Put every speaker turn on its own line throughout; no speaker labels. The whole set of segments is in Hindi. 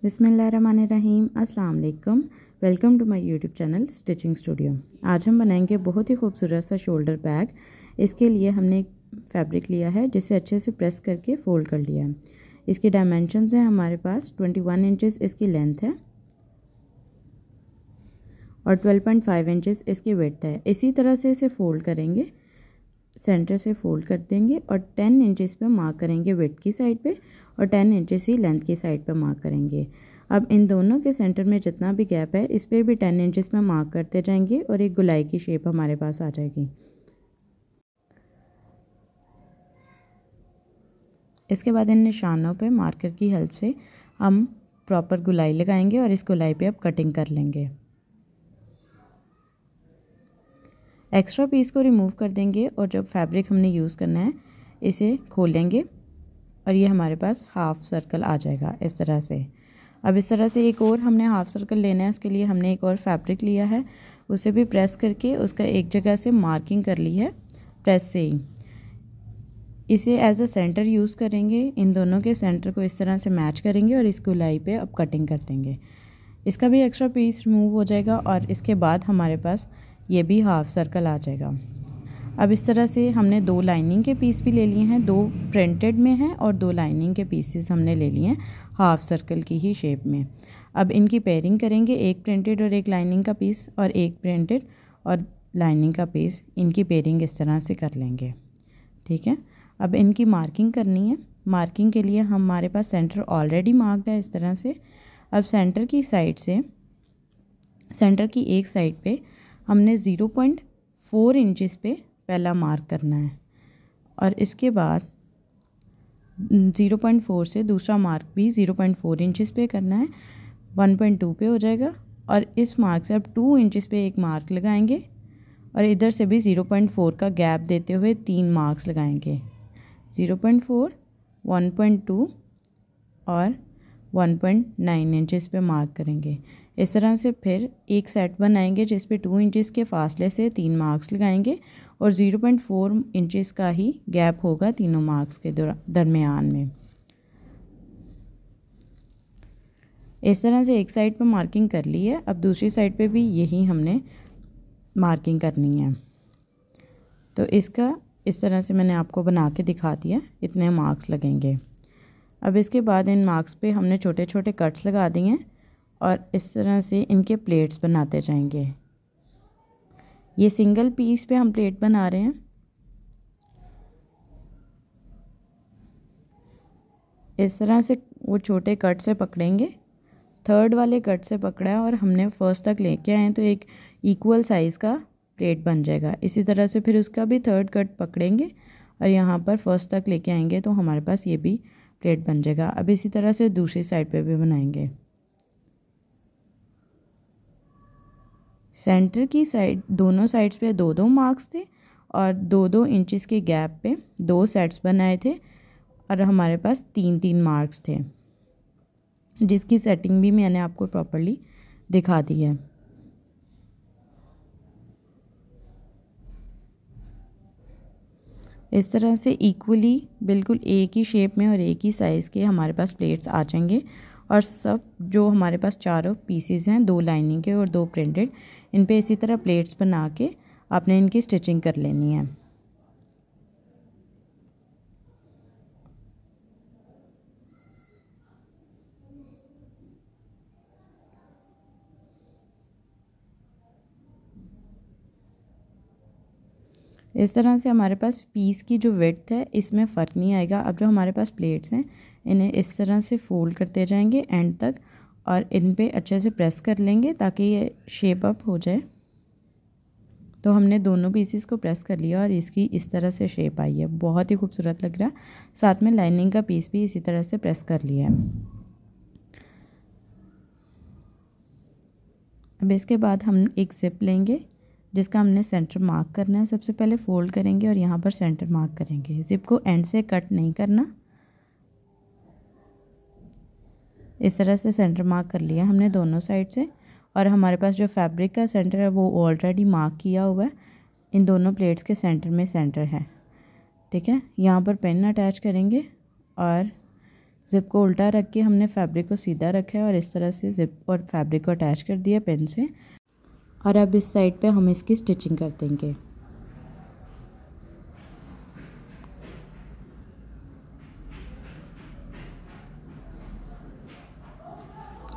बिस्मिल्लाहिर्रहमानिर्रहीम। अस्सलाम वालेकुम। Welcome to my YouTube channel stitching studio. आज हम बनाएंगे बहुत ही खूबसूरत सा शोल्डर बैग। इसके लिए हमने फैब्रिक लिया है जिसे अच्छे से प्रेस करके फ़ोल्ड कर लिया है। इसके डायमेंशंस हैं हमारे पास 21 इंचेस इसकी लेंथ है और 12.5 इंचेस इसकी विड्थ है। इसी तरह से इसे फ़ोल्ड करेंगे, सेंटर से फ़ोल्ड कर देंगे और 10 इंचेस पे मार्क करेंगे विड्थ की साइड पे और 10 इंचेस ही लेंथ की साइड पे मार्क करेंगे। अब इन दोनों के सेंटर में जितना भी गैप है इस पर भी 10 इंचेस पे मार्क करते जाएंगे और एक गुलाई की शेप हमारे पास आ जाएगी। इसके बाद इन निशानों पे मार्कर की हेल्प से हम प्रॉपर गुलाई लगाएंगे और इस गुलाई पे अब कटिंग कर लेंगे। एक्स्ट्रा पीस को रिमूव कर देंगे और जब फैब्रिक हमने यूज़ करना है इसे खोलेंगे और ये हमारे पास हाफ़ सर्कल आ जाएगा इस तरह से। अब इस तरह से एक और हमने हाफ़ सर्कल लेना है। इसके लिए हमने एक और फैब्रिक लिया है, उसे भी प्रेस करके उसका एक जगह से मार्किंग कर ली है प्रेस से ही। इसे एज अ सेंटर यूज़ करेंगे, इन दोनों के सेंटर को इस तरह से मैच करेंगे और इस गुलाई पे अब कटिंग कर देंगे। इसका भी एक्स्ट्रा पीस रिमूव हो जाएगा और इसके बाद हमारे पास ये भी हाफ़ सर्कल आ जाएगा। अब इस तरह से हमने 2 लाइनिंग के पीस भी ले लिए हैं, 2 प्रिंटेड में हैं और 2 लाइनिंग के पीसेस हमने ले लिए हैं हाफ़ सर्कल की ही शेप में। अब इनकी पेयरिंग करेंगे, एक प्रिंटेड और एक लाइनिंग का पीस और एक प्रिंटेड और लाइनिंग का पीस, इनकी पेयरिंग इस तरह से कर लेंगे। ठीक है, अब इनकी मार्किंग करनी है। मार्किंग के लिए हमारे पास सेंटर ऑलरेडी मार्क्ड है इस तरह से। अब सेंटर की साइड से, सेंटर की एक साइड पे हमने 0.4 इंचेस पे पहला मार्क करना है और इसके बाद 0.4 से दूसरा मार्क भी 0.4 इंचेस पे करना है। 1.2 पे हो जाएगा और इस मार्क से अब 2 इंचेस पे एक मार्क लगाएंगे और इधर से भी 0.4 का गैप देते हुए 3 मार्क्स लगाएंगे। 0.4, 1.2 और 1.9 इंचेस पे मार्क करेंगे। इस तरह से फिर एक सेट बनाएंगे जिस पे 2 इंचेस के फासले से 3 मार्क्स लगाएंगे और 0.4 इंचेस का ही गैप होगा तीनों मार्क्स के दरमियान में। इस तरह से एक साइड पे मार्किंग कर ली है। अब दूसरी साइड पे भी यही हमने मार्किंग करनी है। तो इसका इस तरह से मैंने आपको बना के दिखा दिया, इतने मार्क्स लगेंगे। अब इसके बाद इन मार्क्स पे हमने छोटे छोटे कट्स लगा दिए हैं और इस तरह से इनके प्लेट्स बनाते जाएंगे। ये सिंगल पीस पे हम प्लेट बना रहे हैं। इस तरह से वो छोटे कट से पकड़ेंगे, थर्ड वाले कट से पकड़ा है और हमने फर्स्ट तक लेके आए हैं तो एक इक्वल साइज़ का प्लेट बन जाएगा। इसी तरह से फिर उसका भी थर्ड कट पकड़ेंगे और यहाँ पर फर्स्ट तक लेके आएंगे तो हमारे पास ये भी प्लेट बन जाएगा। अब इसी तरह से दूसरी साइड पे भी बनाएंगे। सेंटर की साइड, दोनों साइड्स पे 2-2 मार्क्स थे और 2-2 इंचेस के गैप पे 2 सेट्स बनाए थे और हमारे पास 3-3 मार्क्स थे, जिसकी सेटिंग भी मैंने आपको प्रॉपर्ली दिखा दी है। इस तरह से इक्वली बिल्कुल एक ही शेप में और एक ही साइज़ के हमारे पास प्लेट्स आ जाएंगे और सब जो हमारे पास चारों पीसेस हैं, 2 लाइनिंग के और 2 प्रिंटेड, इन पे इसी तरह प्लेट्स बना के आपने इनकी स्टिचिंग कर लेनी है। इस तरह से हमारे पास पीस की जो विड्थ है इसमें फ़र्क नहीं आएगा। अब जो हमारे पास प्लेट्स हैं इन्हें इस तरह से फ़ोल्ड करते जाएंगे एंड तक और इन पे अच्छे से प्रेस कर लेंगे ताकि ये शेप अप हो जाए। तो हमने दोनों पीसेस को प्रेस कर लिया और इसकी इस तरह से शेप आई है, बहुत ही खूबसूरत लग रहा है। साथ में लाइनिंग का पीस भी इसी तरह से प्रेस कर लिया है। अब इसके बाद हम एक ज़िप लेंगे जिसका हमने सेंटर मार्क करना है। सबसे पहले फ़ोल्ड करेंगे और यहाँ पर सेंटर मार्क करेंगे। ज़िप को एंड से कट नहीं करना। इस तरह से सेंटर मार्क कर लिया हमने दोनों साइड से और हमारे पास जो फैब्रिक का सेंटर है वो ऑलरेडी मार्क किया हुआ है। इन दोनों प्लेट्स के सेंटर में सेंटर है। ठीक है, यहाँ पर पेन अटैच करेंगे और ज़िप को उल्टा रख के हमने फैब्रिक को सीधा रखा है और इस तरह से ज़िप और फैब्रिक को अटैच कर दिया पेन से। और अब इस साइड पे हम इसकी स्टिचिंग कर देंगे।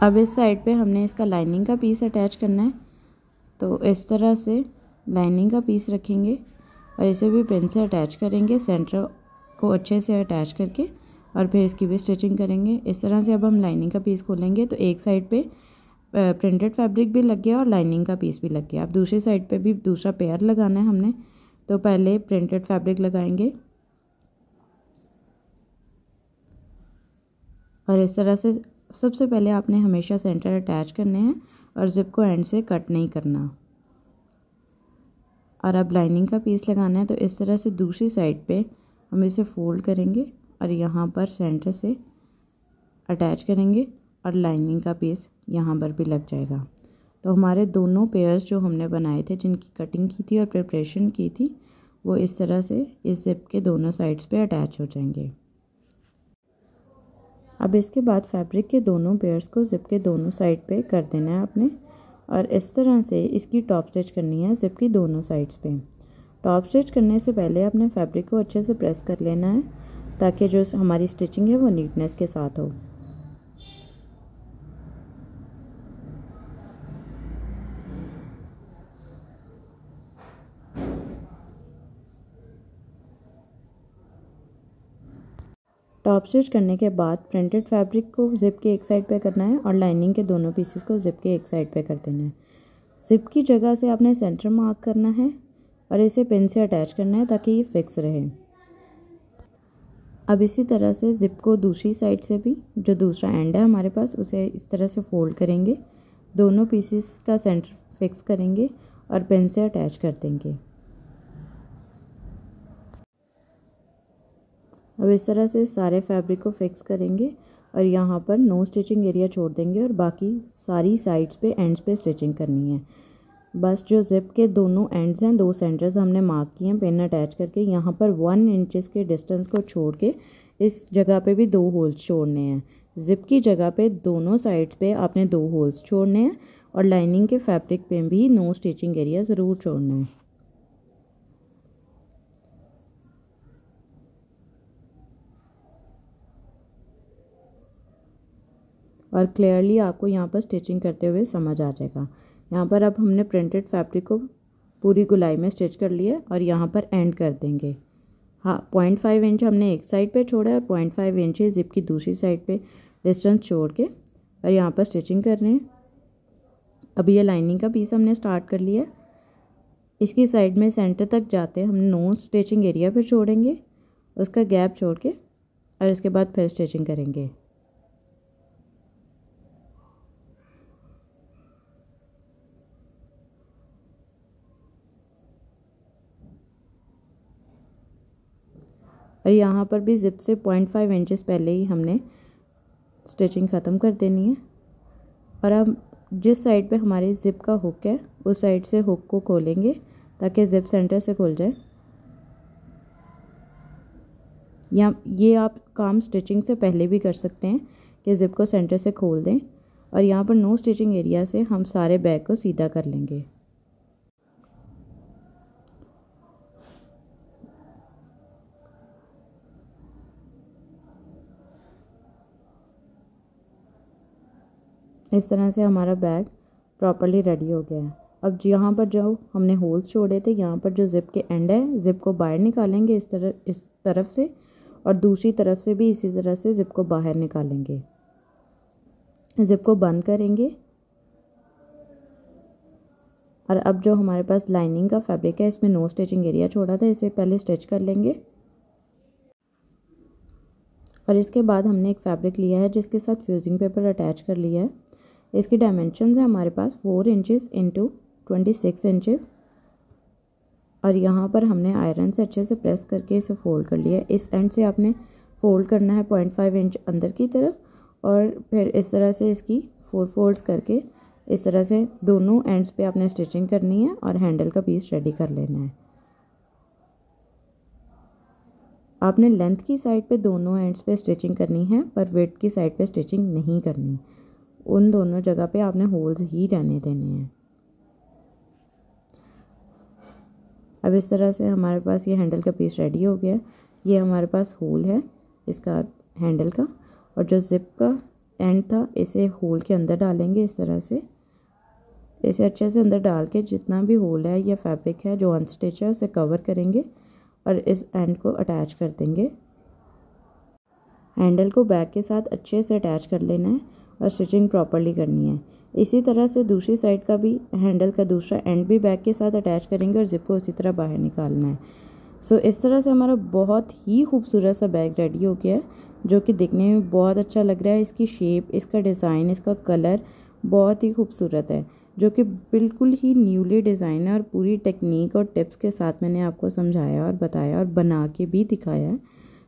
अब इस साइड पे हमने इसका लाइनिंग का पीस अटैच करना है, तो इस तरह से लाइनिंग का पीस रखेंगे और इसे भी पेन से अटैच करेंगे, सेंटर को अच्छे से अटैच करके, और फिर इसकी भी स्टिचिंग करेंगे। इस तरह से अब हम लाइनिंग का पीस खोलेंगे तो एक साइड पे प्रिंटेड फैब्रिक भी लग गया और लाइनिंग का पीस भी लग गया। अब दूसरी साइड पे भी दूसरा पेयर लगाना है हमने, तो पहले प्रिंटेड फैब्रिक लगाएंगे और इस तरह से सबसे पहले आपने हमेशा सेंटर अटैच करने हैं और ज़िप को एंड से कट नहीं करना। और अब लाइनिंग का पीस लगाना है, तो इस तरह से दूसरी साइड पे हम इसे फोल्ड करेंगे और यहाँ पर सेंटर से अटैच करेंगे और लाइनिंग का पीस यहाँ पर भी लग जाएगा। तो हमारे दोनों पेयर्स जो हमने बनाए थे, जिनकी कटिंग की थी और प्रिपरेशन की थी, वो इस तरह से इस ज़िप के दोनों साइड्स पे अटैच हो जाएंगे। अब इसके बाद फैब्रिक के दोनों पेयर्स को ज़िप के दोनों साइड पे कर देना है आपने, और इस तरह से इसकी टॉप स्टिच करनी है ज़िप की दोनों साइड्स पे। टॉप स्टिच करने से पहले अपने फैब्रिक को अच्छे से प्रेस कर लेना है ताकि जो हमारी स्टिचिंग है वो नीटनेस के साथ हो। टॉप स्टिच करने के बाद प्रिंटेड फैब्रिक को ज़िप के एक साइड पे करना है और लाइनिंग के दोनों पीसेस को ज़िप के एक साइड पे कर देना है। ज़िप की जगह से आपने सेंटर मार्क करना है और इसे पिन से अटैच करना है ताकि ये फिक्स रहे। अब इसी तरह से ज़िप को दूसरी साइड से भी, जो दूसरा एंड है हमारे पास, उसे इस तरह से फोल्ड करेंगे, दोनों पीसेस का सेंटर फिक्स करेंगे और पिन से अटैच कर देंगे। अब इस तरह से सारे फैब्रिक को फिक्स करेंगे और यहाँ पर नो स्टिचिंग एरिया छोड़ देंगे और बाकी सारी साइड्स पे एंड्स पे स्टिचिंग करनी है। बस जो ज़िप के दोनों एंड्स हैं, दो सेंटर्स हमने मार्क किए हैं पिन अटैच करके, यहाँ पर 1 इंचेस के डिस्टेंस को छोड़ के इस जगह पे भी 2 होल्स छोड़ने हैं। ज़िप की जगह पे दोनों साइड्स पे आपने 2 होल्स छोड़ने हैं और लाइनिंग के फैब्रिक पे भी नो स्टिचिंग एरिया ज़रूर छोड़ना है। और क्लियरली आपको यहाँ पर स्टिचिंग करते हुए समझ आ जाएगा। यहाँ पर अब हमने प्रिंटेड फैब्रिक को पूरी गुलाई में स्टिच कर लिया और यहाँ पर एंड कर देंगे। हाँ, 0.5 इंच हमने एक साइड पे छोड़ा है, 0.5 इंच ज़िप की दूसरी साइड पे डिस्टेंस छोड़ के, और यहाँ पर स्टिचिंग कर रहे हैं। अभी ये लाइनिंग का पीस हमने स्टार्ट कर लिया। इसकी साइड में सेंटर तक जाते हम नो स्टिचिंग एरिया पर छोड़ेंगे, उसका गैप छोड़ के, और इसके बाद फिर स्टिचिंग करेंगे। और यहाँ पर भी ज़िप से 0.5 इंचेस पहले ही हमने स्टिचिंग ख़त्म कर देनी है। और अब जिस साइड पे हमारी ज़िप का हुक है, उस साइड से हुक को खोलेंगे ताकि ज़िप सेंटर से खुल जाए। या ये आप काम स्टिचिंग से पहले भी कर सकते हैं कि ज़िप को सेंटर से खोल दें, और यहाँ पर नो स्टिचिंग एरिया से हम सारे बैग को सीधा कर लेंगे। इस तरह से हमारा बैग प्रॉपर्ली रेडी हो गया है। अब यहाँ पर जो हमने होल्स छोड़े थे, यहाँ पर जो ज़िप के एंड है, ज़िप को बाहर निकालेंगे इस तरफ से, और दूसरी तरफ से भी इसी तरह से ज़िप को बाहर निकालेंगे। ज़िप को बंद करेंगे और अब जो हमारे पास लाइनिंग का फैब्रिक है, इसमें नो स्टिचिंग एरिया छोड़ा था, इसे पहले स्टिच कर लेंगे। और इसके बाद हमने एक फैब्रिक लिया है जिसके साथ फ्यूजिंग पेपर अटैच कर लिया है। इसकी डायमेंशंस है हमारे पास 4 इंचेस इंटू 26 इंचेस, और यहाँ पर हमने आयरन से अच्छे से प्रेस करके इसे फोल्ड कर लिया है। इस एंड से आपने फोल्ड करना है 0.5 इंच अंदर की तरफ, और फिर इस तरह से इसकी 4 फोल्ड्स करके इस तरह से दोनों एंड्स पे आपने स्टिचिंग करनी है और हैंडल का पीस रेडी कर लेना है। आपने लेंथ की साइड पे दोनों एंड्स पे स्टिचिंग करनी है, पर विड्थ की साइड पे स्टिचिंग नहीं करनी। उन दोनों जगह पे आपने होल्स ही रहने देने हैं। अब इस तरह से हमारे पास ये हैंडल का पीस रेडी हो गया। ये हमारे पास होल है इसका हैंडल का, और जो ज़िप का एंड था इसे होल के अंदर डालेंगे। इस तरह से इसे अच्छे से अंदर डाल के जितना भी होल है या फैब्रिक है जो अनस्टिच है उसे कवर करेंगे और इस एंड को अटैच कर देंगे। हैंडल को बैक के साथ अच्छे से अटैच कर लेना है और स्टिचिंग प्रॉपर्ली करनी है। इसी तरह से दूसरी साइड का भी हैंडल का दूसरा एंड भी बैक के साथ अटैच करेंगे और ज़िप को उसी तरह बाहर निकालना है। सो इस तरह से हमारा बहुत ही खूबसूरत सा बैग रेडी हो गया है, जो कि दिखने में बहुत अच्छा लग रहा है। इसकी शेप, इसका डिज़ाइन, इसका कलर बहुत ही खूबसूरत है, जो कि बिल्कुल ही न्यूली डिज़ाइन है और पूरी टेक्निक और टिप्स के साथ मैंने आपको समझाया और बताया और बना के भी दिखाया है।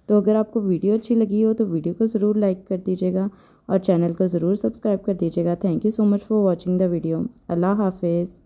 तो अगर आपको वीडियो अच्छी लगी हो तो वीडियो को ज़रूर लाइक कर दीजिएगा और चैनल को ज़रूर सब्सक्राइब कर दीजिएगा। Thank you so much for watching the video. अल्लाह हाफिज़।